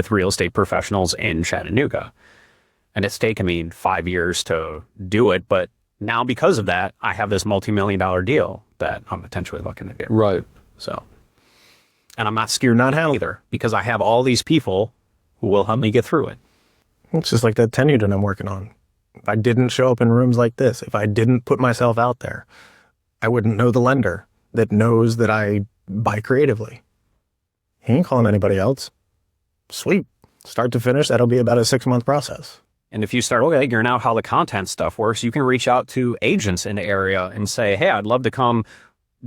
with real estate professionals in Chattanooga. And it's taken me 5 years to do it. But now because of that, I have this multi-million-dollar deal that I'm potentially looking to do. Right. So, and I'm not scared not to either, because I have all these people who will help me get through it. It's just like that 10 unit I'm working on. If I didn't show up in rooms like this, if I didn't put myself out there, I wouldn't know the lender that knows that I buy creatively. He ain't calling anybody else. Sweet. Start to finish, that'll be about a 6-month process. And if you start figuring out how the content stuff works, you can reach out to agents in the area and say, hey, I'd love to come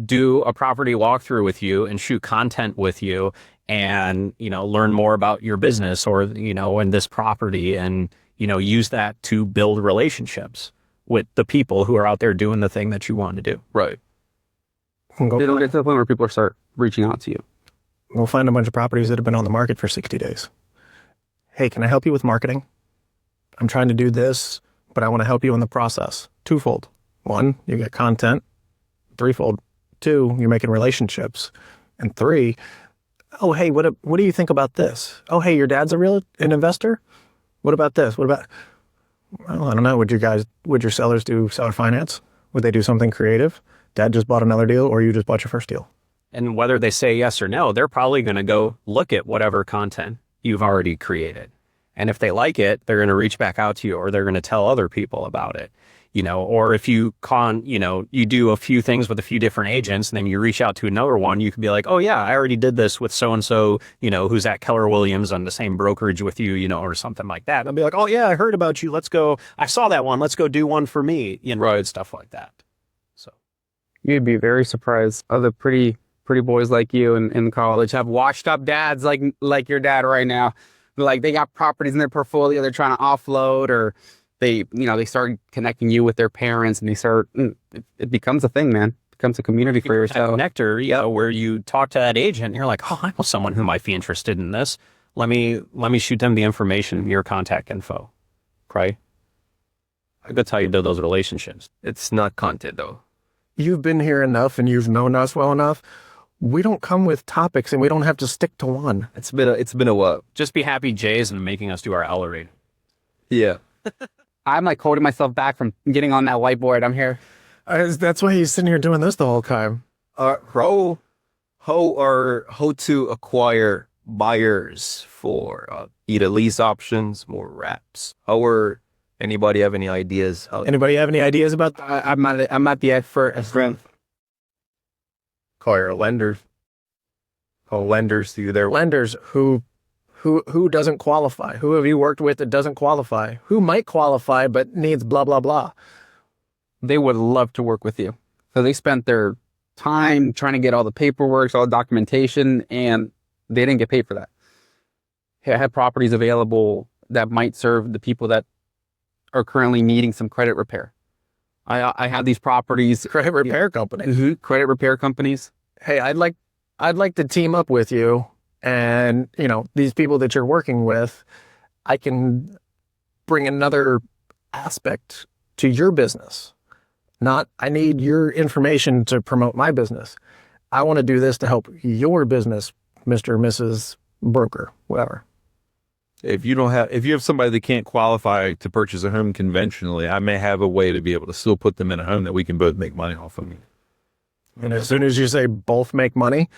do a property walkthrough with you and shoot content with you and, learn more about your business or, in this property and, use that to build relationships with the people who are out there doing the thing that you want to do. Right. Go, They don't get to the point where people start reaching out to you. we'll find a bunch of properties that have been on the market for 60 days. Hey, can I help you with marketing? I'm trying to do this, but I want to help you in the process. Twofold. 1, you get content. Threefold. 2, you're making relationships. And 3, oh, hey, what do you think about this? Oh, hey, your dad's an investor? What about this? What about, well, I don't know. Would your sellers do seller finance? Would they do something creative? Dad just bought another deal or you just bought your first deal? And whether they say yes or no, they're probably going to go look at whatever content you've already created. And if they like it, they're going to reach back out to you or they're going to tell other people about it. Or if you you do a few things with a few different agents and then you reach out to another one, you could be like, oh yeah, I already did this with so-and-so, who's at Keller Williams on the same brokerage with you, or something like that. They'll be like, oh yeah, I heard about you. Let's go. I saw that one. Let's go do one for me. Right. Stuff like that. So You'd be very surprised. Other pretty boys like you in college have washed up dads like your dad right now. Like they got properties in their portfolio they're trying to offload, or they start connecting you with their parents and it becomes a thing, man. It becomes a community for yourself. Connector, where you talk to that agent and you're like, oh, I know someone who might be interested in this. Let me shoot them the information, your contact info. Right? That's how you build those relationships. It's not content though. You've been here enough and you've known us well enough. We don't come with topics and we don't have to stick to one. It's been a while. Just be happy Jay's and making us do our elevator. Yeah. I'm like holding myself back from getting on that whiteboard. I'm here. That's why he's sitting here doing this the whole time. How to acquire buyers for either lease options, more wraps. Anybody have any ideas? Anybody have any ideas about that? I'm not the expert. Call your lenders. Call lenders through their Lenders who doesn't qualify? Who have you worked with that doesn't qualify? Who might qualify but needs blah, blah, blah? They would love to work with you. So they spent their time trying to get all the paperwork, all the documentation, and they didn't get paid for that. I had properties available that might serve the people that are currently needing some credit repair. I have these properties. Credit repair companies. Mm-hmm, credit repair companies. Hey, I'd like to team up with you. And, these people that you're working with, I can bring another aspect to your business. Not, I need your information to promote my business. I want to do this to help your business, Mr. or Mrs. Broker, whatever. If you have somebody that can't qualify to purchase a home conventionally, I may have a way to be able to still put them in a home that we can both make money off of. And as soon as you say both make money,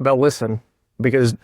they'll listen, because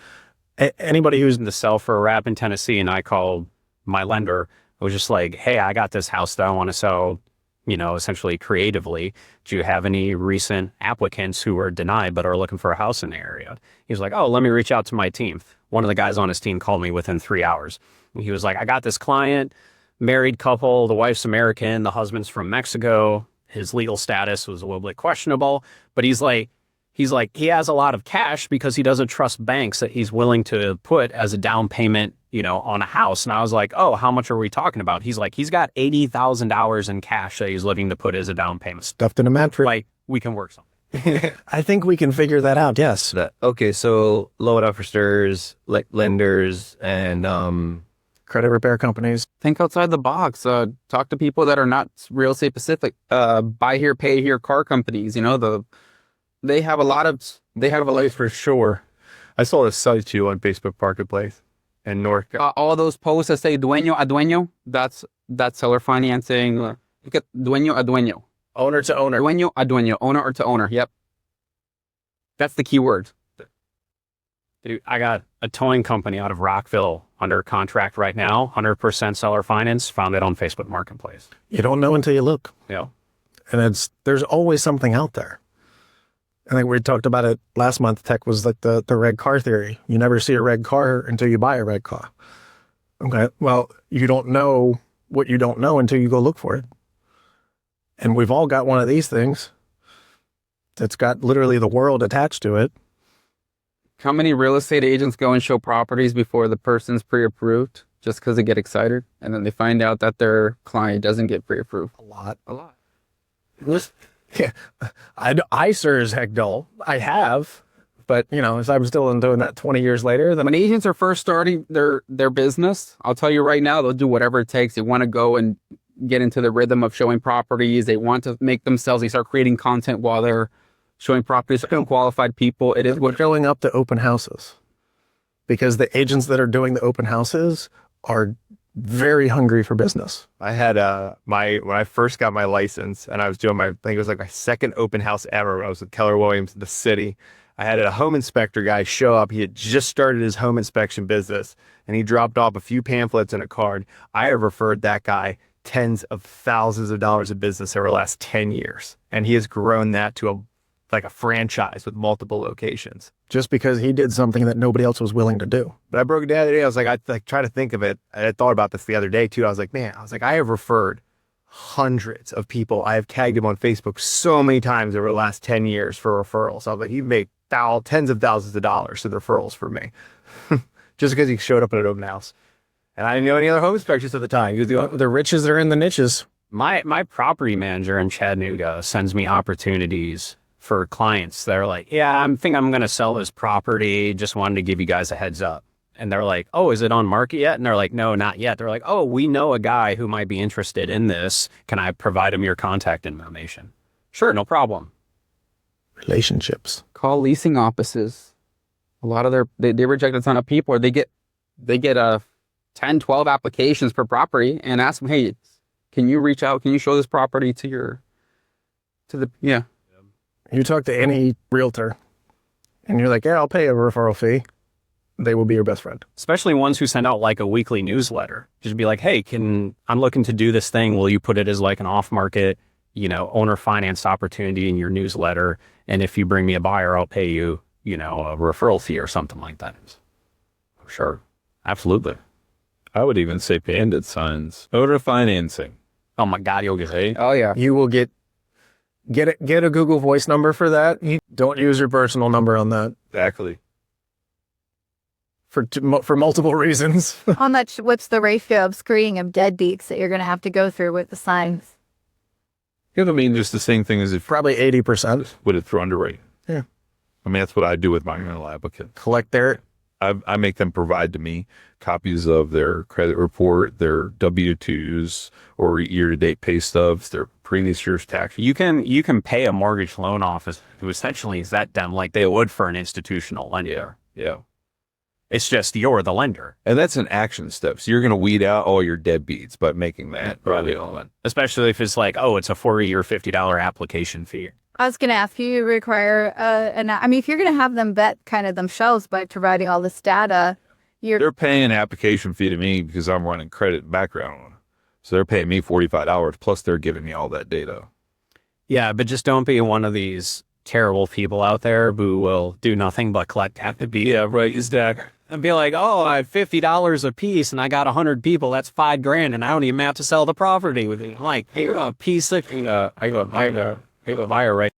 anybody who's To sell for a wrap in Tennessee, and I called my lender. I was just like, hey, I got this house that I want to sell, essentially creatively. Do you have any recent applicants who were denied but are looking for a house in the area? He was like, oh, let me reach out to my team. One of the guys on his team called me within 3 hours. He was like, I got this client, married couple, the wife's American, the husband's from Mexico. His legal status was a little bit questionable, but he's like, he has a lot of cash because he doesn't trust banks that he's willing to put as a down payment, on a house. And I was like, oh, how much are we talking about? He's like, he's got $80,000 in cash that he's looking to put as a down payment. stuffed in a mattress. Like, we can work something. I think we can figure that out, yes. Okay, so loan officers, like lenders, and Credit repair companies. Think outside the box. Talk to people that are not real estate specific. Buy here, pay here car companies. They have a lot For sure. I saw a site too on Facebook Marketplace in North. All those posts that say dueño a dueño, that's seller financing. Look at dueño a dueño. Owner to owner. Dueño a dueño. Owner or to owner. Yep. That's the key word. Dude, I got a towing company out of Rockville under contract right now, 100% seller finance, found it on Facebook Marketplace. You don't know until you look. Yeah. And there's always something out there. I think we talked about it last month. Tech was like the red car theory. You never see a red car until you buy a red car. Okay. Well, you don't know what you don't know until you go look for it. And we've all got one of these things that's got literally the world attached to it. How many real estate agents go and show properties before the person's pre-approved just because they get excited and then they find out that their client doesn't get pre-approved? A lot. Yeah. I sure as heck don't. I have, but if I'm still doing that 20 years later, then When agents are first starting their business, I'll tell you right now, they'll do whatever it takes. They want to go and get into the rhythm of showing properties. They want to make themselves, they start creating content while they're showing properties to unqualified people. It is we're showing up to open houses because the agents that are doing the open houses are very hungry for business. I had when I first got my license and I was doing I think it was like my second open house ever when I was with Keller Williams in the city. I had a home inspector guy show up. He had just started his home inspection business and he dropped off a few pamphlets and a card. I have referred that guy tens of thousands of dollars of business over the last 10 years. And he has grown that to a franchise with multiple locations. Just because he did something that nobody else was willing to do. But I broke it down the other day. I was like, I try to think of it. I thought about this the other day too. I was like, I have referred hundreds of people. I have tagged him on Facebook so many times over the last 10 years for referrals. I was like, he made tens of thousands of dollars with referrals for me. Just because he showed up at an open house. And I didn't know any other home inspectors at the time. He was The riches are in the niches. My property manager in Chattanooga sends me opportunities for clients that are like, yeah, I'm going to sell this property. Just wanted to give you guys a heads up. And they're like, oh, is it on market yet? And they're like, no, not yet. They're like, oh, we know a guy who might be interested in this. Can I provide him your contact information? Sure, no problem. Relationships. call leasing offices. A lot of they reject a ton of people, or they get 10, 12 applications per property and ask them, hey, can you reach out? Can you show this property to the. You talk to any realtor and you're like, yeah, I'll pay a referral fee. They will be your best friend. Especially ones who send out like a weekly newsletter. Just be like, hey, I'm looking to do this thing. Will you put it as like an off-market, owner financed opportunity in your newsletter? And if you bring me a buyer, I'll pay you, a referral fee or something like that. Sure. Absolutely. I would even say bandit signs. Owner financing. Oh my God, you'll get paid. Oh yeah. You will get a Google Voice number for that. You don't use your personal number on that Exactly. for multiple reasons. How much, what's the ratio of screening of deadbeats that you're going to have to go through with the signs? Yeah, I mean, just the same thing as if Probably 80%. would it through underwriting. Yeah. I mean, that's what I do with my rental applicant. Collect their I make them provide to me copies of their credit report, their W-2s or year-to-date pay stubs, their previous year's tax. You can pay a mortgage loan office who essentially is that them like they would for an institutional lender. Yeah. It's just you're the lender. And that's an action step. So you're going to weed out all your deadbeats by making that really all that. Especially if it's like, oh, it's a 40 or $50 application fee. I was going to ask you, require, if you're going to have them vet kind of themselves by providing all this data, They're paying an application fee to me because I'm running credit and background on them. So they're paying me $45 plus they're giving me all that data. Yeah, but just don't be one of these terrible people out there who will do nothing but collect raise deck and be like, oh, I have $50 a piece and I got 100 people. That's $5,000 and I don't even have to sell the property with you. I'm like, hey, a piece of, I have a buyer right